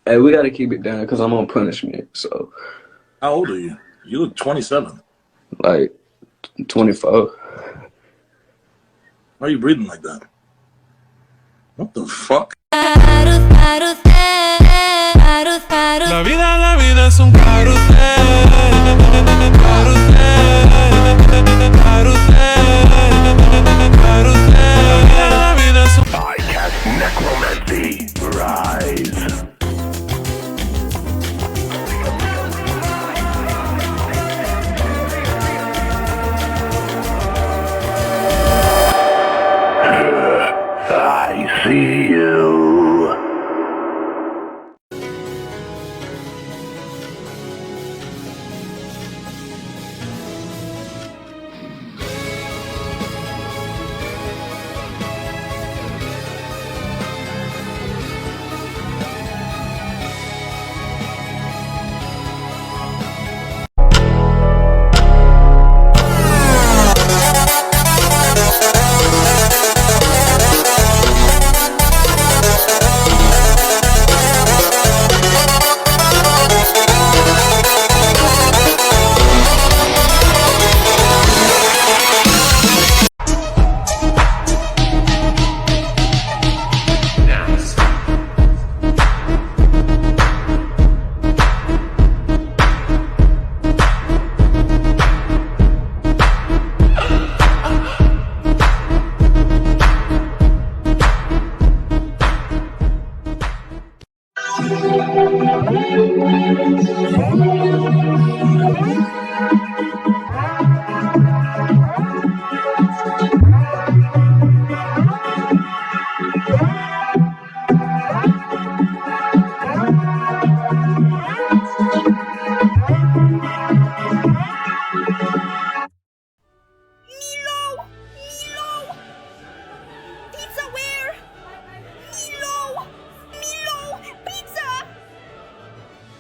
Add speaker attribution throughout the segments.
Speaker 1: Hey, we gotta keep it down because I'm on punishment. So,
Speaker 2: How old are you? You look 27.
Speaker 1: like, 24.
Speaker 2: Why are you breathing like that? What the fuck?
Speaker 3: La vida es un carrusel, carrusel, carrusel. La vida es un
Speaker 4: I cast necromancy. Rise. I see you.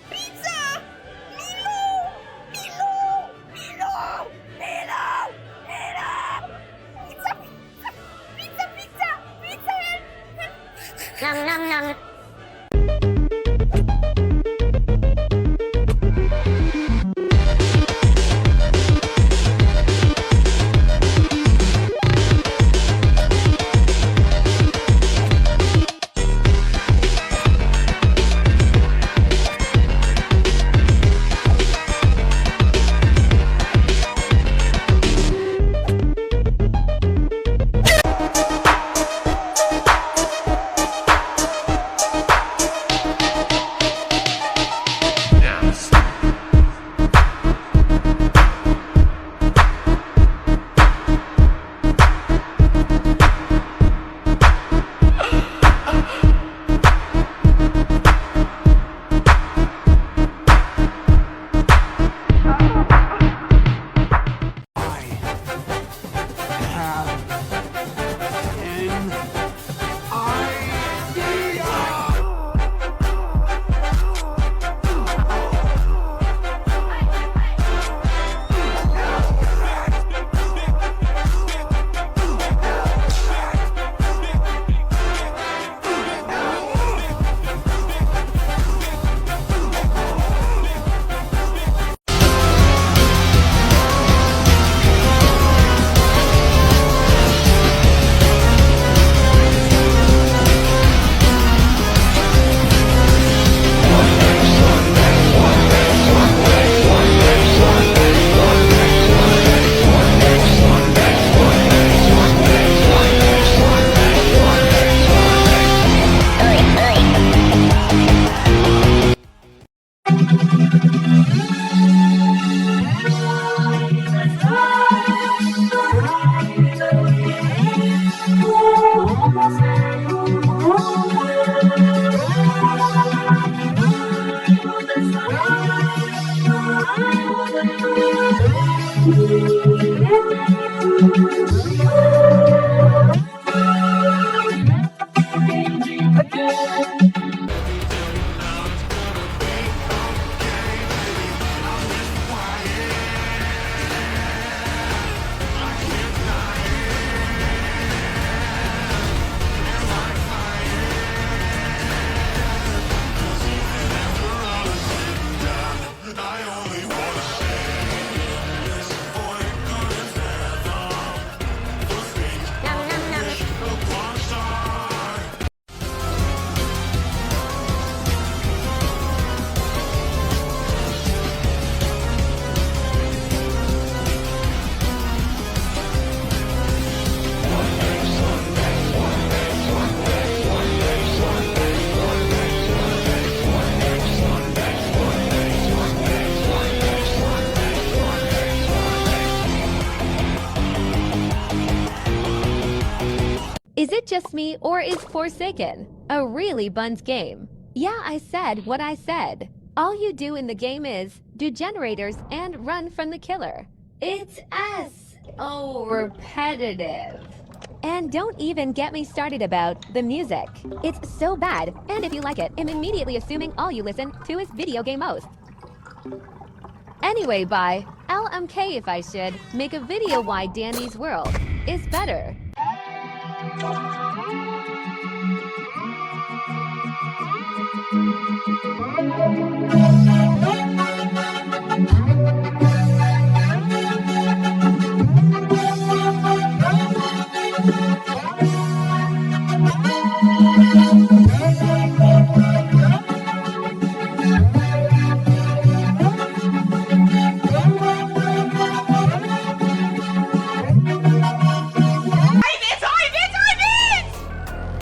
Speaker 5: Pizza! Milo! it just me, or is Forsaken a really buns game? Yeah, I said what I said. All you do in the game is do generators and run from the killer. It's repetitive. And don't even get me started about the music. It's so bad, and if you like it, I'm immediately assuming all you listen to is video game hosts. Anyway, bye. LMK if I should make a video why Danny's world is better.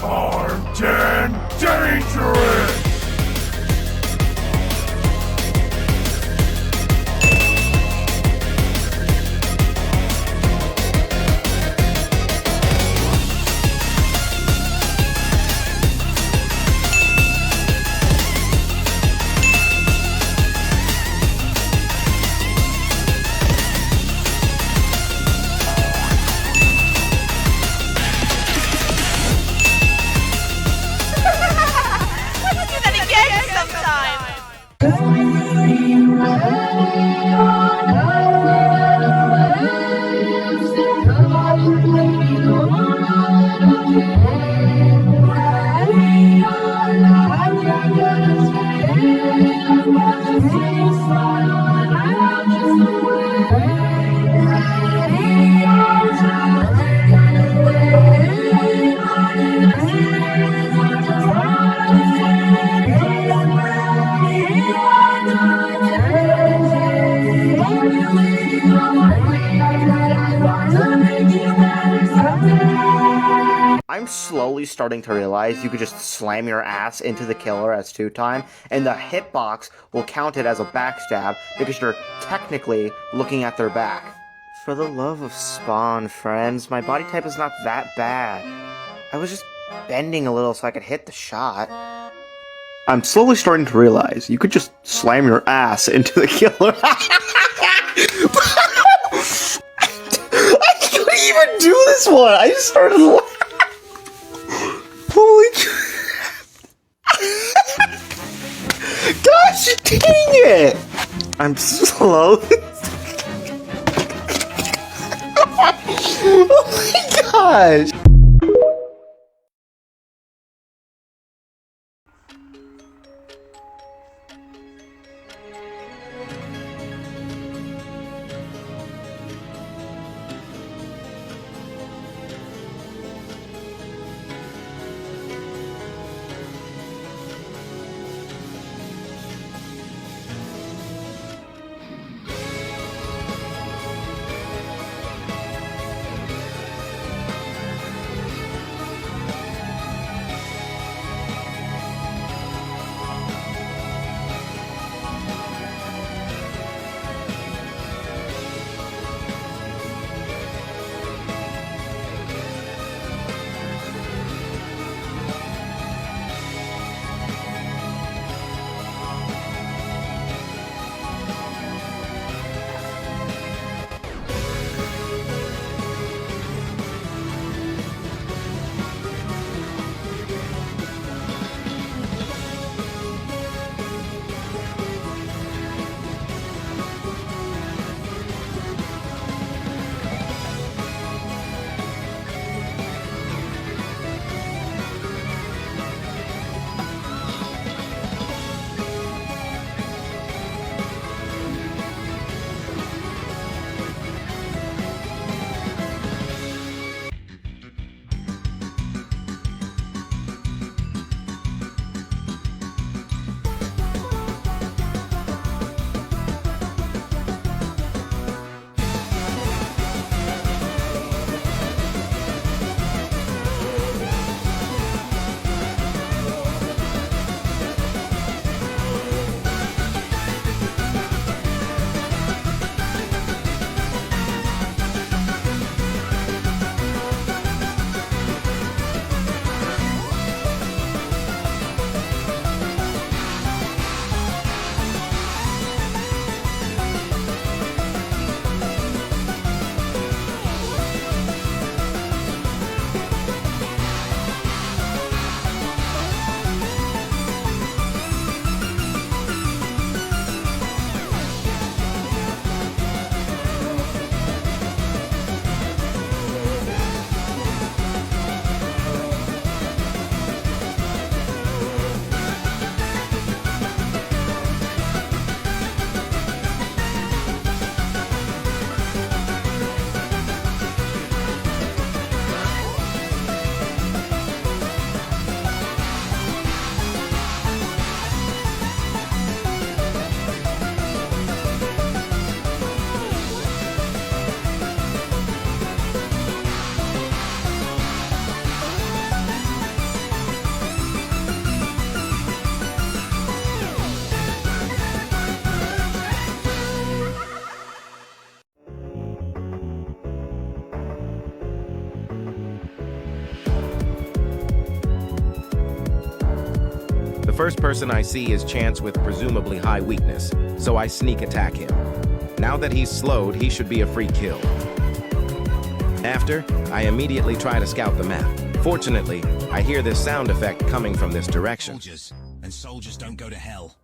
Speaker 4: Armed and dangerous!
Speaker 6: I'm slowly starting to realize you could just slam your ass into the killer as 2-time, and the hitbox will count it as a backstab because you're technically looking at their back. For the love of Spawn, friends, my body type is not that bad. I was just bending a little so I could hit the shot. I'm slowly starting to realize you could just slam your ass into the killer. I couldn't even do this one! I just started laughing. Holy gosh dang it! I'm slow. Oh my gosh!
Speaker 7: first person I see is Chance with presumably high weakness, so I sneak attack him. Now that he's slowed, he should be a free kill. After, I immediately try to scout the map. Fortunately, I hear this sound effect coming from this direction.
Speaker 8: Soldiers don't go to hell.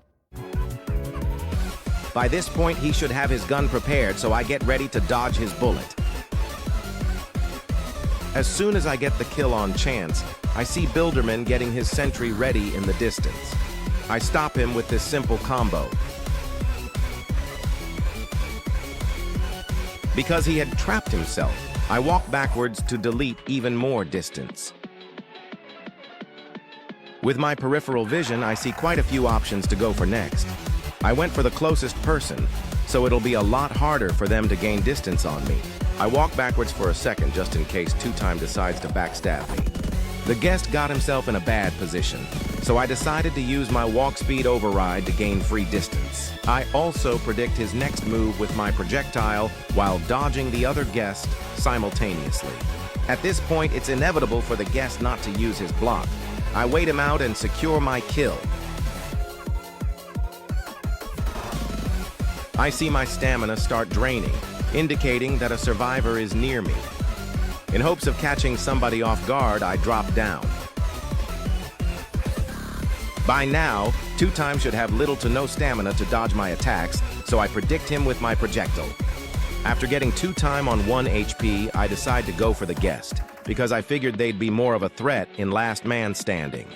Speaker 7: By this point, he should have his gun prepared, so I get ready to dodge his bullet. As soon as I get the kill on Chance, I see Bilderman getting his sentry ready in the distance. I stop him with this simple combo. Because he had trapped himself, I walk backwards to delete even more distance. With my peripheral vision, I see quite a few options to go for next. I went for the closest person, so it'll be a lot harder for them to gain distance on me. I walk backwards for a second just in case Two-Time decides to backstab me. The guest got himself in a bad position, so I decided to use my walk speed override to gain free distance. I also predict his next move with my projectile while dodging the other guest simultaneously. At this point, it's inevitable for the guest not to use his block. I wait him out and secure my kill. I see my stamina start draining, indicating that a survivor is near me. In hopes of catching somebody off guard, I drop down. By now, Two-Time should have little to no stamina to dodge my attacks, so I predict him with my projectile. After getting Two-Time on 1 HP, I decide to go for the guest, because I figured they'd be more of a threat in Last Man Standing.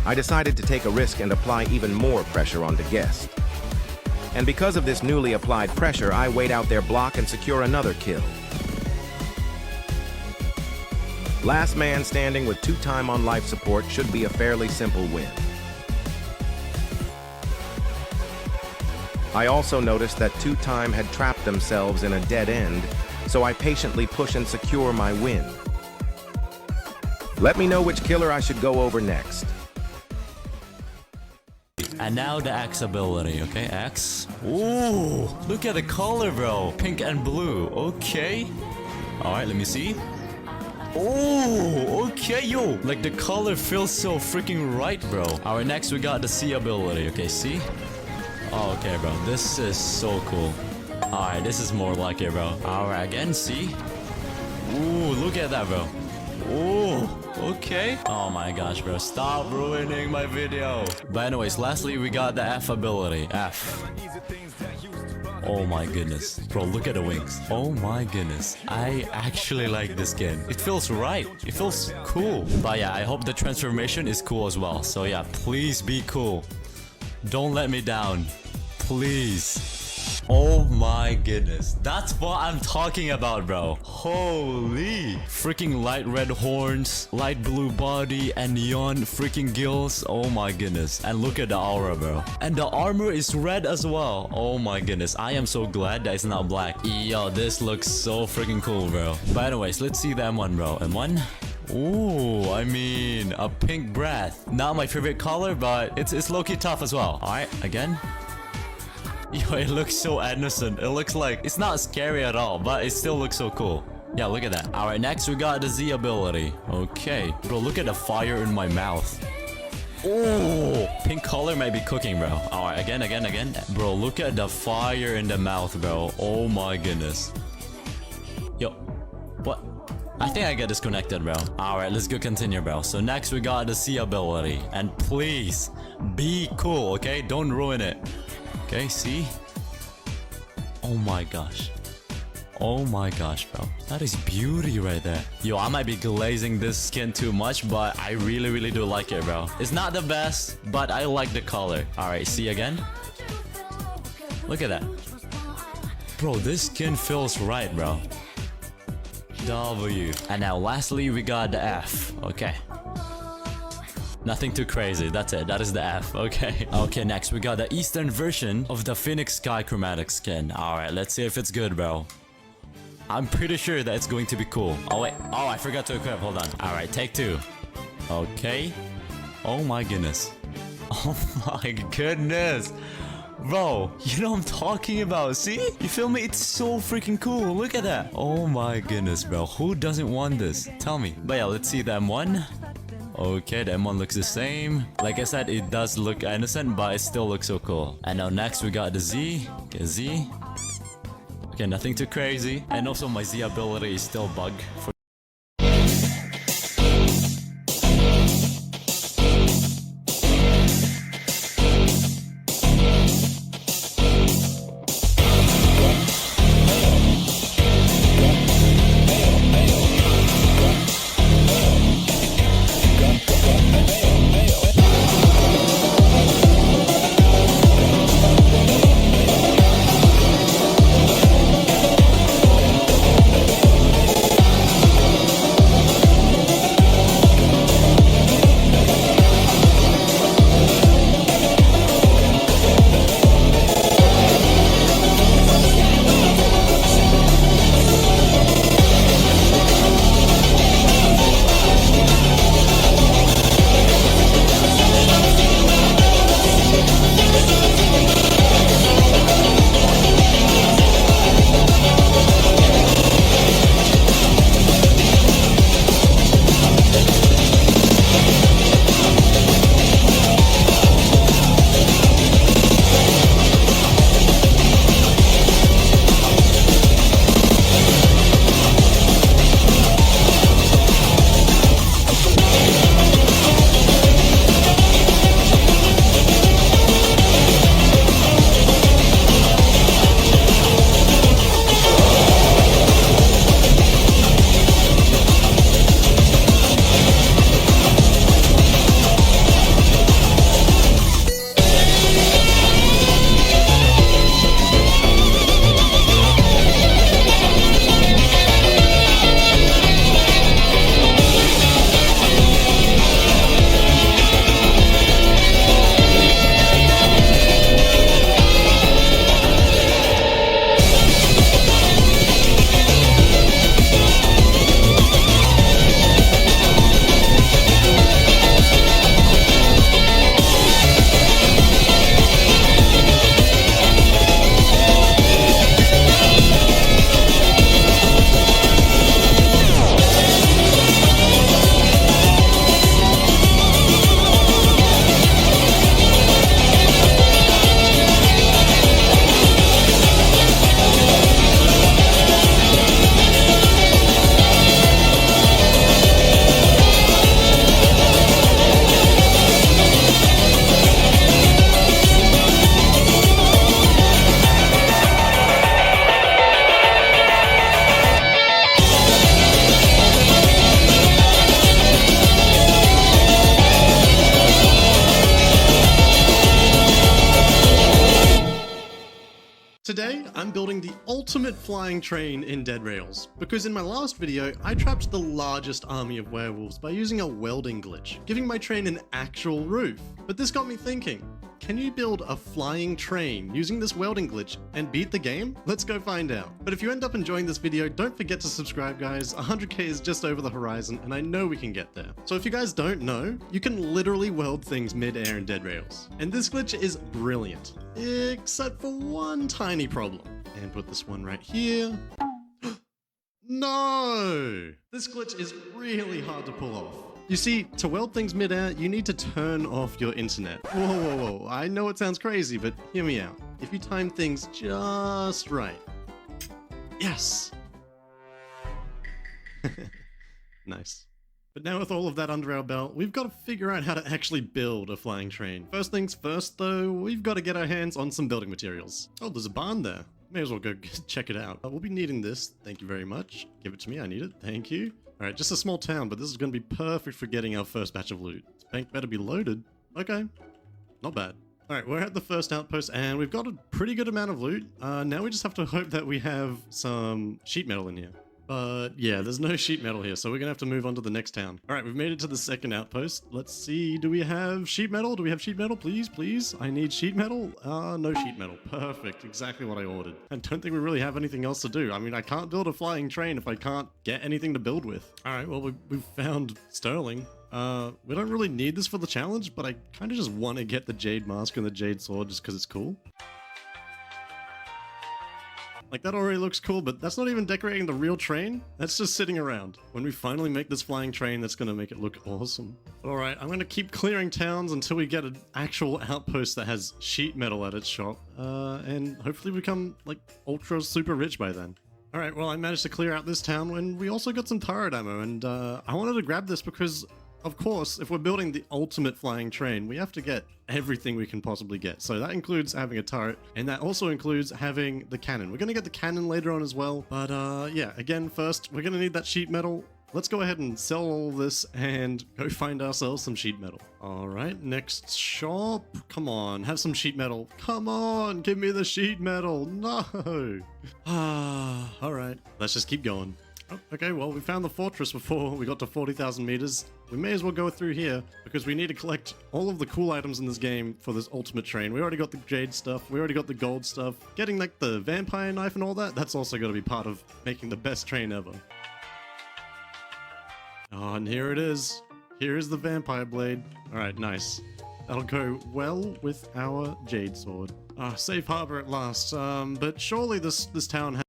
Speaker 7: I decided to take a risk and apply even more pressure on the guest. And because of this newly applied pressure, I wait out their block and secure another kill. Last Man Standing with Two-Time on life support should be a fairly simple win. I also noticed that Two-Time had trapped themselves in a dead end, so I patiently push and secure my win. Let me know which killer I should go over next.
Speaker 9: And now the X ability, okay? X. Ooh, look at the color, bro. Pink and blue. Okay. All right, let me see. Oh, okay, yo. Like the color feels so freaking right, bro. All right, next we got the C ability. Okay, C. Oh, okay, bro. This is so cool. All right, this is more like it, bro. All right, again, C. Ooh, look at that, bro. Ooh. Okay. Oh my gosh, bro. Stop ruining my video. But anyways, lastly, we got the F ability. F. Oh my goodness. Bro, look at the wings. Oh my goodness. I actually like this skin. It feels right. It feels cool. But yeah, I hope the transformation is cool as well. So yeah, please be cool. Don't let me down. Please. Oh my goodness. That's what I'm talking about, bro. Holy. Freaking light red horns, light blue body, and neon freaking gills. Oh my goodness. And look at the aura, bro. And the armor is red as well. Oh my goodness. I am so glad that it's not black. Yo, this looks so freaking cool, bro. But anyways, let's see the M1, bro. M1? Ooh, I mean, a pink breath. Not my favorite color, but it's low-key tough as well. Alright, again. Yo, it looks so innocent. It looks like it's not scary at all, but it still looks so cool. Yeah, look at that. All right, next we got the Z ability. Okay, bro, look at the fire in my mouth. Oh, pink color might be cooking, bro. All right, again. Bro, look at the fire in the mouth, bro. Oh my goodness. Yo, what? I think I get disconnected, bro. All right, let's go continue, bro. So next we got the C ability. And please, be cool, okay? Don't ruin it. Okay, see? Oh my gosh. Oh my gosh, bro. That is beauty right there. Yo, I might be glazing this skin too much, but I really do like it, bro. It's not the best, but I like the color. Alright, see again? Look at that. Bro, this skin feels right, bro. W. And now lastly, we got the F. Okay. Nothing too crazy, that's it, that is the F, okay. Okay, next we got the Eastern version of the Phoenix Sky chromatic skin. Alright, let's see if it's good, bro. I'm pretty sure that it's going to be cool. Oh wait, oh, I forgot to equip, hold on. Alright, take two. Okay. Oh my goodness. Oh my goodness. Bro, you know what I'm talking about, see? You feel me? It's so freaking cool. Look at that. Oh my goodness, bro. Who doesn't want this? Tell me. But yeah, let's see the M1. Okay, the M1 looks the same. Like I said, it does look innocent, but it still looks so cool. And now next we got the Z. Okay, Z. Okay, nothing too crazy. And also my Z ability is still bug.
Speaker 10: Today, I'm building the ultimate flying train in Dead Rails, because in my last video, I trapped the largest army of werewolves by using a welding glitch, giving my train an actual roof. But this got me thinking, can you build a flying train using this welding glitch and beat the game? Let's go find out. But if you end up enjoying this video, don't forget to subscribe, guys. 100k is just over the horizon, and I know we can get there. So if you guys don't know, you can literally weld things mid-air in Dead Rails. And this glitch is brilliant, except for one tiny problem. And put this one right here. No! This glitch is really hard to pull off. You see, to weld things mid-air, you need to turn off your internet. Whoa, whoa, whoa. I know it sounds crazy, but hear me out. If you time things just right. Yes! Nice. But now with all of that under our belt, we've got to figure out how to actually build a flying train. First things first, though, we've got to get our hands on some building materials. Oh, there's a barn there. May as well go check it out. We'll be needing this. Thank you very much. Give it to me. I need it. Thank you. Alright, just a small town, but this is going to be perfect for getting our first batch of loot. This bank better be loaded. Okay. Not bad. Alright, we're at the first outpost, and we've got a pretty good amount of loot. Now we just have to hope that we have some sheet metal in here. But yeah, there's no sheet metal here, so we're gonna have to move on to the next town. Alright, we've made it to the second outpost. Let's see, do we have sheet metal? Do we have sheet metal? Please, please. I need sheet metal. No sheet metal. Perfect. Exactly what I ordered. I don't think we really have anything else to do. I mean, I can't build a flying train if I can't get anything to build with. Alright, well, we've found sterling. We don't really need this for the challenge, but I kind of just want to get the jade mask and the jade sword just because it's cool. Like, that already looks cool, but that's not even decorating the real train. That's just sitting around. When we finally make this flying train, that's gonna make it look awesome. Alright, I'm gonna keep clearing towns until we get an actual outpost that has sheet metal at its shop. And hopefully become, like, ultra super rich by then. Alright, well, I managed to clear out this town, and we also got some turret ammo, and I wanted to grab this because, of course, if we're building the ultimate flying train, we have to get everything we can possibly get. So that includes having a turret, and that also includes having the cannon. We're gonna get the cannon later on as well, but yeah, again, first, we're gonna need that sheet metal. Let's go ahead and sell all this and go find ourselves some sheet metal. Alright, next shop. Come on, have some sheet metal. Come on, give me the sheet metal. No. Alright, let's just keep going. Oh, okay, well, we found the fortress before we got to 40,000 meters. We may as well go through here because we need to collect all of the cool items in this game for this ultimate train. We already got the jade stuff. We already got the gold stuff. Getting like the vampire knife and all that, that's also got to be part of making the best train ever. Oh, and here it is. Here is the vampire blade. All right, nice. That'll go well with our jade sword. Ah, safe harbor at last. But surely this town has...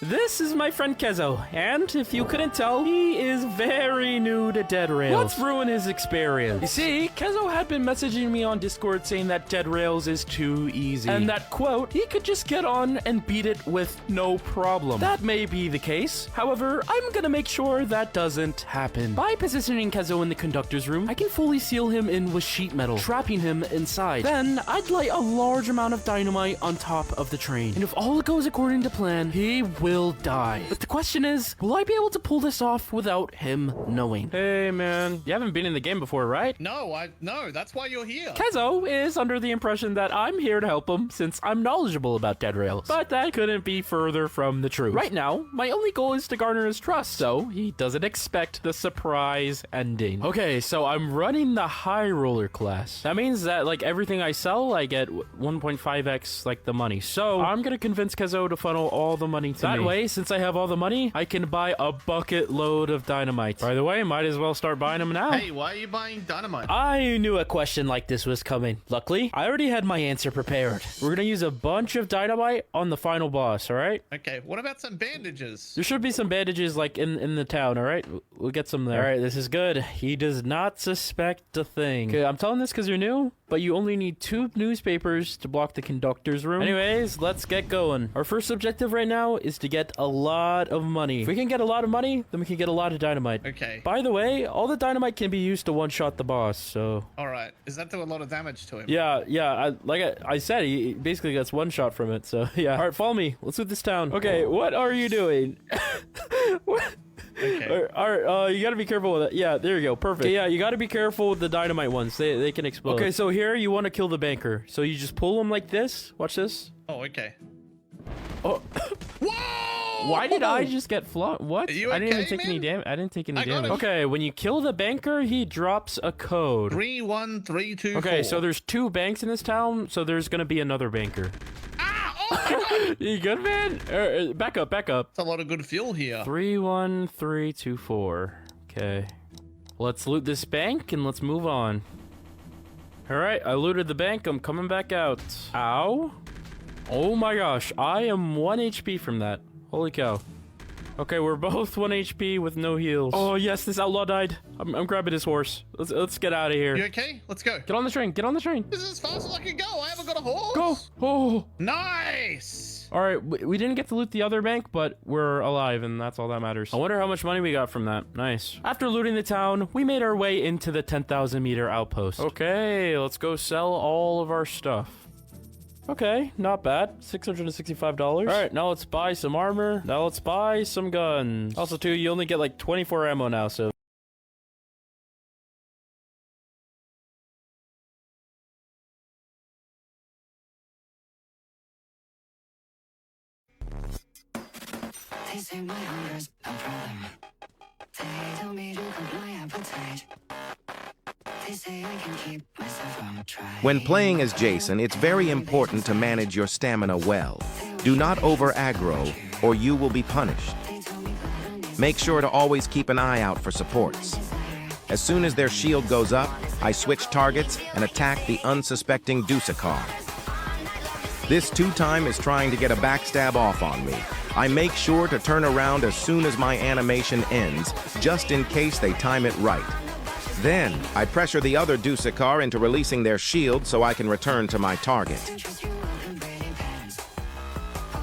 Speaker 11: This is my friend Kezo, and if you couldn't tell, he is very new to Dead Rails. Let's ruin his experience. You see, Kezo had been messaging me on Discord saying that Dead Rails is too easy, and that, quote, he could just get on and beat it with no problem. That may be the case. However, I'm gonna make sure that doesn't happen. By positioning Kezo in the conductor's room, I can fully seal him in with sheet metal, trapping him inside. Then, I'd light a large amount of dynamite on top of the train, and if all goes according to plan, he will die. But the question is, will I be able to pull this off without him knowing? Hey man, you haven't been in the game before, right?
Speaker 12: No, that's why you're here.
Speaker 11: Kezo is under the impression that I'm here to help him since I'm knowledgeable about Dead Rails. But that couldn't be further from the truth. Right now, my only goal is to garner his trust, so he doesn't expect the surprise ending. Okay, so I'm running the high roller class. That means that like everything I sell, I get 1.5x like the money. So I'm gonna convince Kezo to funnel all the money to me. That way, since I have all the money, I can buy a bucket load of dynamite. By the way, might as well start buying them now.
Speaker 12: Hey, why are you buying dynamite?
Speaker 11: I knew a question like this was coming. Luckily, I already had my answer prepared. We're gonna use a bunch of dynamite on the final boss, alright?
Speaker 12: Okay, what about some bandages?
Speaker 11: There should be some bandages like in the town, alright? We'll get some there. Alright, this is good. He does not suspect a thing. Okay, I'm telling this because you're new, but you only need 2 newspapers to block the conductor's room. Anyways, let's get going. Our first objective right now is to get a lot of money. If we can get a lot of money, then we can get a lot of dynamite.
Speaker 12: Okay.
Speaker 11: By the way, all the dynamite can be used to one-shot the boss, so...
Speaker 12: Alright, is that do a lot of damage to him?
Speaker 11: Yeah, like I said, he basically gets one shot from it, so yeah. Alright, follow me. Let's loot this town. Okay, what are you doing? What?
Speaker 12: Okay.
Speaker 11: Alright, you gotta be careful with it. Yeah, there you go. Perfect. Okay, yeah, you gotta be careful with the dynamite ones. They can explode. Okay, so here you want to kill the banker. So you just pull him like this. Watch this.
Speaker 12: Oh, okay.
Speaker 11: Oh.
Speaker 12: Whoa!
Speaker 11: Why did I just get flung? What?
Speaker 12: Are you
Speaker 11: I didn't even
Speaker 12: okay,
Speaker 11: take any
Speaker 12: man?
Speaker 11: damage. I didn't take any
Speaker 12: I got
Speaker 11: damage.
Speaker 12: him.
Speaker 11: Okay, when you kill the banker, he drops a code.
Speaker 12: 31324.
Speaker 11: Okay, so there's 2 banks in this town, so there's gonna be another banker.
Speaker 12: Ah! Oh my god!
Speaker 11: You good, man? Back up.
Speaker 12: That's a lot of good fuel here.
Speaker 11: 31324. Okay. Let's loot this bank and let's move on. Alright, I looted the bank. I'm coming back out. Ow. Oh my gosh, I am 1 HP from that. Holy cow. Okay, we're both 1 HP with no heals. Oh yes, this outlaw died. I'm grabbing his horse. Let's get out of here.
Speaker 12: You okay? Let's go.
Speaker 11: Get on the train. Get on the train.
Speaker 12: This is as fast as I can go. I haven't got a horse.
Speaker 11: Go. Oh.
Speaker 12: Nice.
Speaker 11: All right, we didn't get to loot the other bank, but we're alive, and that's all that matters. I wonder how much money we got from that. Nice. After looting the town, we made our way into the 10,000 meter outpost. Okay, let's go sell all of our stuff. Okay, not bad. $665. All right, now let's buy some armor. Now let's buy some guns. Also, too, you only get like 24 ammo now, so...
Speaker 13: They say my hunger's a problem. They tell me to cut my appetite. They say I can keep myself from trying.
Speaker 7: When playing as Jason, it's very important to manage your stamina well. Do not over-aggro, or you will be punished. Make sure to always keep an eye out for supports. As soon as their shield goes up, I switch targets and attack the unsuspecting Dusakar. This 2-time is trying to get a backstab off on me. I make sure to turn around as soon as my animation ends, just in case they time it right. Then, I pressure the other Dusakar into releasing their shield so I can return to my target.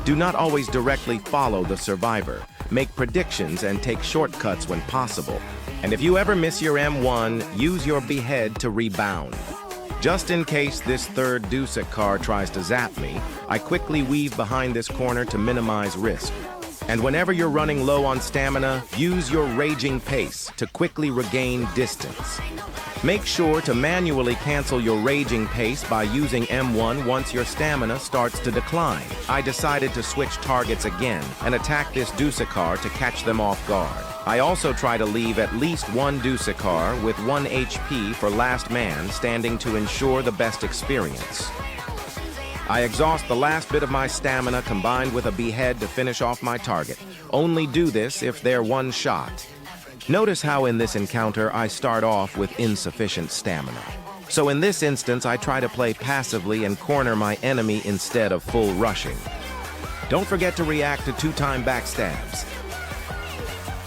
Speaker 7: Do not always directly follow the survivor. Make predictions and take shortcuts when possible. And if you ever miss your M1, use your behead to rebound. Just in case this third Dusakar tries to zap me, I quickly weave behind this corner to minimize risk. And whenever you're running low on stamina, use your raging pace to quickly regain distance. Make sure to manually cancel your raging pace by using M1 once your stamina starts to decline. I decided to switch targets again and attack this Dusakar to catch them off guard. I also try to leave at least one Dusakar with 1 HP for last man standing to ensure the best experience. I exhaust the last bit of my stamina combined with a behead to finish off my target. Only do this if they're one shot. Notice how in this encounter I start off with insufficient stamina. So in this instance, I try to play passively and corner my enemy instead of full rushing. Don't forget to react to 2-time backstabs.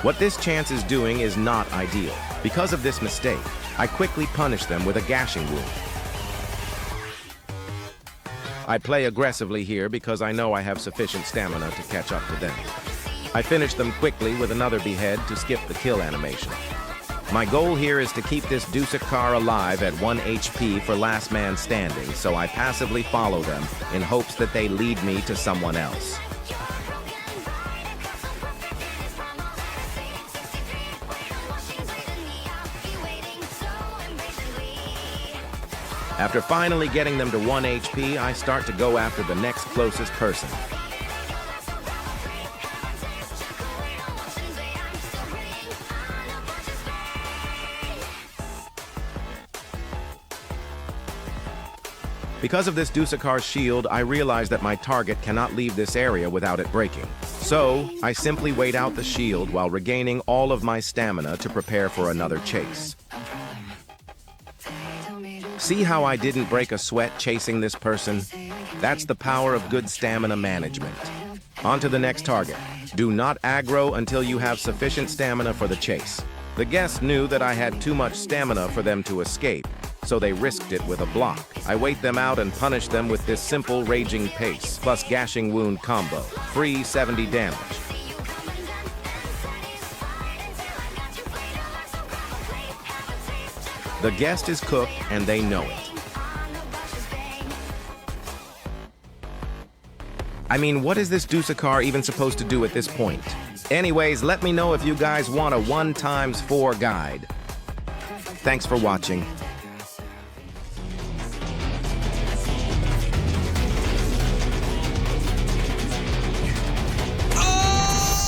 Speaker 7: What this chance is doing is not ideal. Because of this mistake, I quickly punish them with a gashing wound. I play aggressively here because I know I have sufficient stamina to catch up to them. I finish them quickly with another behead to skip the kill animation. My goal here is to keep this Dusakar alive at 1 HP for last man standing, so I passively follow them in hopes that they lead me to someone else. After finally getting them to 1 HP, I start to go after the next closest person. Because of this Dusakar's shield, I realize that my target cannot leave this area without it breaking. So, I simply wait out the shield while regaining all of my stamina to prepare for another chase. See how I didn't break a sweat chasing this person? That's the power of good stamina management. On to the next target. Do not aggro until you have sufficient stamina for the chase. The guests knew that I had too much stamina for them to escape, so they risked it with a block. I wait them out and punish them with this simple raging pace, plus gashing wound combo. Free 70 damage. The guest is cooked, and they know it. I mean, what is this Dusakar even supposed to do at this point? Anyways, let me know if you guys want a 1x4 guide. Thanks for watching.